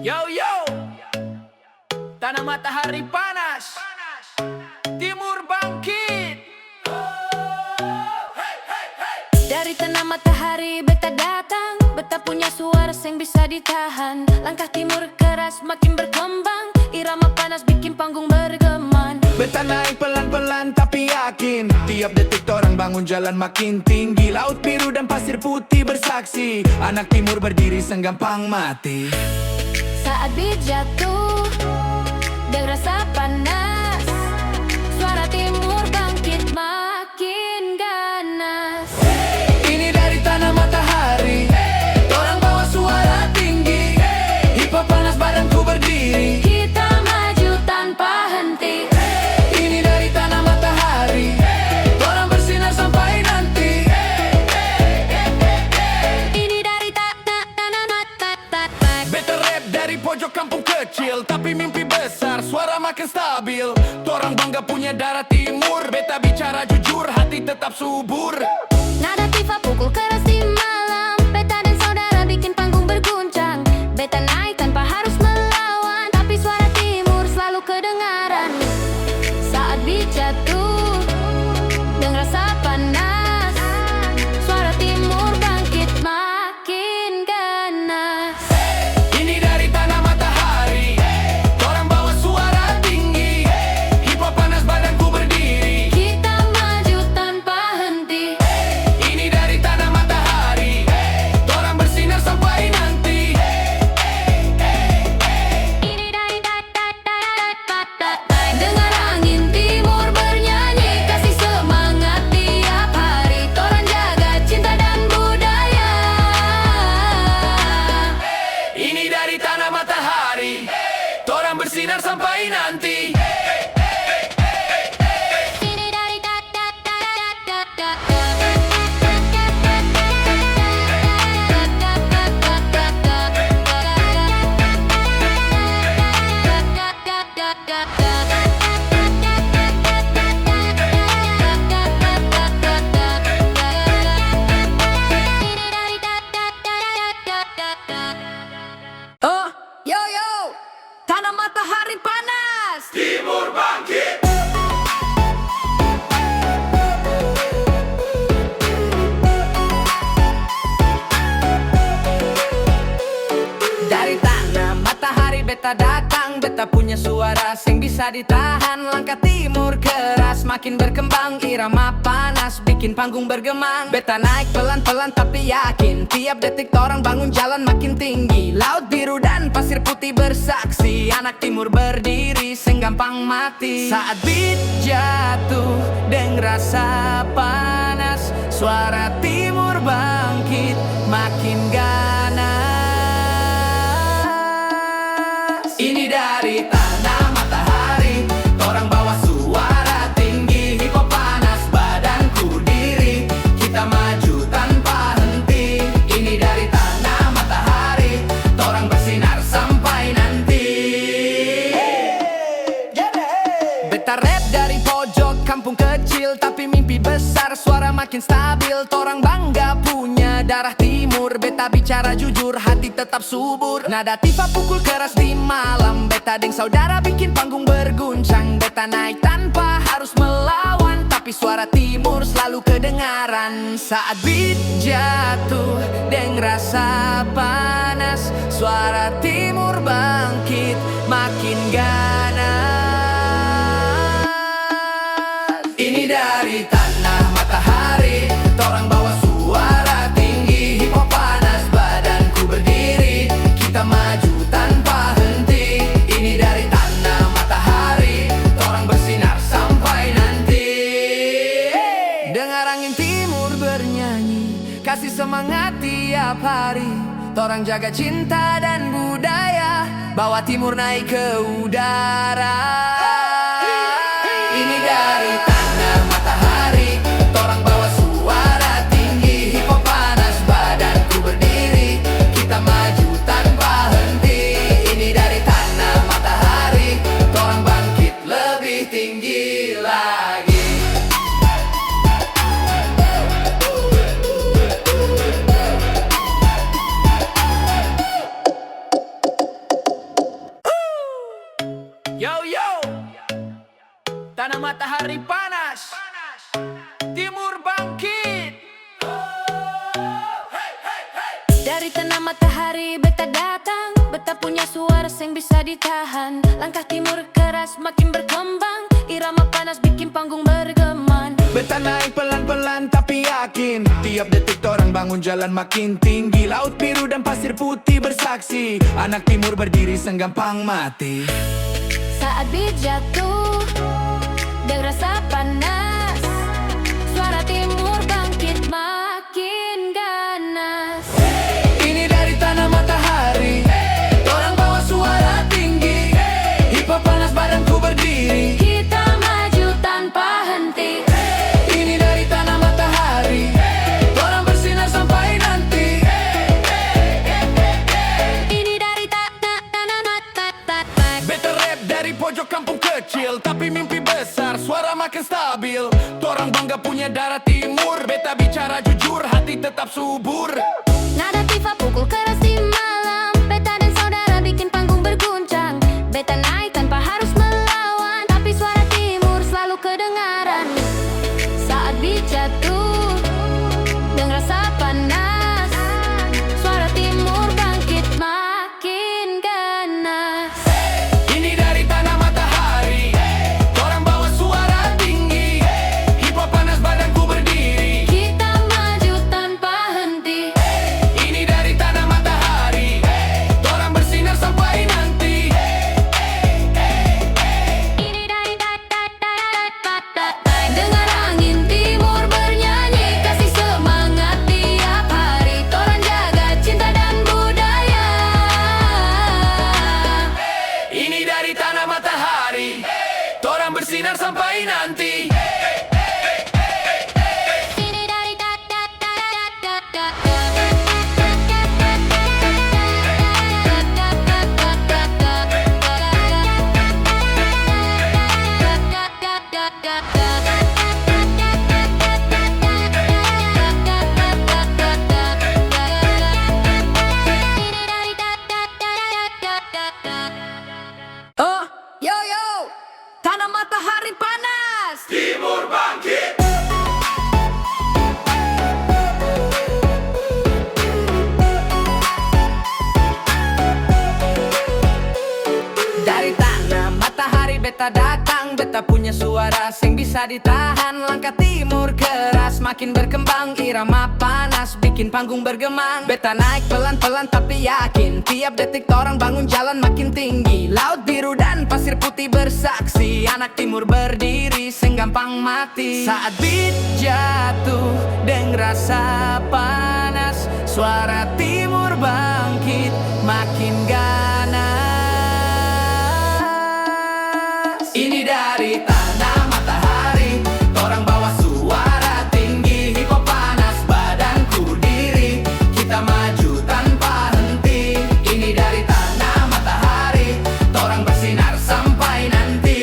Yo yo, tanah matahari panas, timur bangkit. Dari tanah matahari beta datang, beta punya suara yang bisa ditahan. Langkah timur keras makin berkembang, irama panas bikin panggung bergeman. Beta naik pelan-pelan tapi yakin, tiap detik orang bangun jalan makin tinggi. Laut biru dan pasir putih bersaksi, anak timur berdiri senggampang mati. Saat beat jatuh dan rasa panas, suara timur bangkit makin ganas. Ini dari tanah matahari, orang bawa suara tinggi. Hip hop panas badanku berdiri, Kita maju tanpa henti. ini dari tanah matahari, orang bersinar sampai nanti. Ini dari tanah matahari. Beta rap dari pojok kampung kecil, tapi mimpi besar, suara makin stabil. Torang bangga punya darah timur, beta bicara jujur, hati tetap subur. Nada tifa pukul keras di malam, beta dan saudara bikin panggung berguncang. Beta naik tanpa harus melawan, tapi suara timur selalu kedengaran. Saat beat jatuh dan rasa panas, suara timur bangkit makin ganas. Ini dari tanah matahari, orang bawa suara tinggi. Hip hop panas badanku berdiri, Kita maju tanpa henti. ini dari tanah matahari, orang bersinar sampai nanti. Ini dari dengar angin timur bernyanyi, kasih semangat tiap hari. Torang jaga cinta dan budaya. Ini dari tanah matahari, orang bersinar sampai nanti. Ini dari Yo yo, tanah matahari panas. Timur bangkit. Dari tanah matahari beta datang, beta punya suara yang bisa ditahan. Langkah timur keras makin berkembang, irama panas bikin panggung bergemang. Beta naik pelan-pelan tapi yakin, tiap detik orang bangun jalan makin tinggi. Laut biru dan pasir putih bersaksi, anak timur berdiri senggampang mati. Saat beat jatuh dan rasa panas, suara timur bangkit makin ganas. Ini dari tanah matahari, orang bawa suara tinggi. Hip hop panas badanku diri, kita maju tanpa henti. Ini dari tanah matahari, orang bersinar sampai nanti. Beta rap dari pojok kampung kecil, tapi mimpi besar, suara makin stabil. Torang bangga punya darah timur, beta bicara jujur, hati tetap subur. Nada tifa pukul keras di malam, beta deng saudara bikin panggung berguncang. Beta naik tanpa harus melawan, tapi suara timur selalu kedengaran. Saat beat jatuh deng rasa panas, suara timur bangkit makin ganas. Ini dari tanah matahari, torang bawa suara tinggi. Hip hop panas badanku berdiri, kita maju tanpa henti. Ini dari tanah matahari, torang bersinar sampai nanti. Dengar angin timur bernyanyi, kasih semangat tiap hari. Torang jaga cinta dan budaya, bawa timur naik ke udara. Ini dari tanah matahari, torang bawa suara tinggi. Hip hop panas badanku berdiri, kita maju tanpa henti. Ini dari tanah matahari, torang bangkit lebih tinggi lagi. matahari panas, timur bangkit. Dari tanah matahari beta datang, beta punya suara yang bisa ditahan. Langkah timur keras makin berkembang, irama panas bikin panggung bergeman. Beta naik pelan-pelan tapi yakin, tiap detik orang bangun jalan makin tinggi. Laut biru dan pasir putih bersaksi, anak timur berdiri senggampang mati. Saat beat jatuh dan rasa panas, suara timur bangkit makin ganas. Ini dari tanah matahari, orang bawa suara tinggi. Hip hop panas badanku berdiri, Kita maju tanpa henti. ini dari tanah matahari, orang bersinar sampai nanti. Ini dari tanah matahari. Beta rap dari pojok kampung kecil, tapi mimpi besar, suara makin stabil. Torang bangga punya darah timur, beta bicara jujur, hati tetap subur. Nada tifa pukul keras di malam, beta dan saudara bikin panggung berguncang. Beta naik tanpa harus melawan, tapi suara timur selalu kedengaran. Saat beat jatuh dan rasa panas, suara timur bangkit makin ganas. Ini dari tanah matahari, orang bawa suara tinggi. Hip hop panas badanku berdiri, Kita maju tanpa henti. ini dari tanah matahari, orang bersinar sampai nanti. Ini dari dengar angin timur bernyanyi, kasih semangat tiap hari. Torang jaga cinta dan budaya. Ini dari tanah matahari, orang bersinar sampai nanti. Ini dari Oh, yo yo, tanah matahari panas. Timur bangkit. Dari tanah matahari beta datang, beta punya suara yang bisa ditahan. Langkah timur keras makin berkembang, irama panas bikin panggung bergemang. Beta naik pelan-pelan tapi yakin, tiap detik orang bangun jalan makin tinggi. Laut biru dan pasir putih bersaksi, anak timur berdiri senggampang mati. Saat beat jatuh dan rasa panas, suara timur bangkit makin ganas. Ini dari tanah matahari, orang bawa suara tinggi. Hip hop panas badanku diri, kita maju tanpa henti. Ini dari tanah matahari, orang bersinar sampai nanti.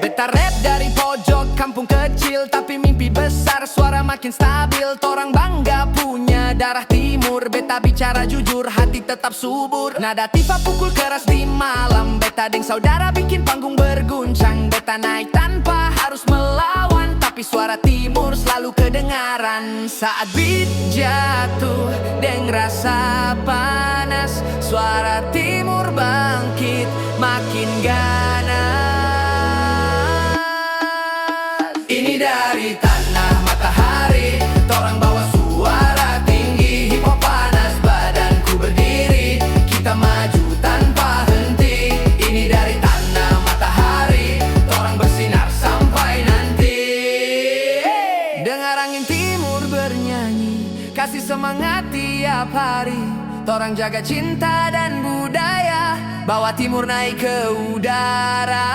Beta rap dari pojok kampung kecil, tapi mimpi besar, suara makin stabil. Torang bangga punya darah timur, beta bicara jujur, hati tetap subur. Nada tifa pukul keras di malam, beta deng saudara bikin panggung berguncang. Beta naik tanpa harus melawan, tapi suara timur selalu kedengaran. Saat beat jatuh deng rasa panas, suara timur bangkit makin ganas. Ini dari tanah matahari, torang bawa suara tinggi. Hip hop panas badanku berdiri, kita maju tanpa henti. Ini dari tanah matahari, torang bersinar sampai nanti. Dengar angin timur bernyanyi, kasih semangat tiap hari. Torang jaga cinta dan budaya, bawa timur naik ke udara.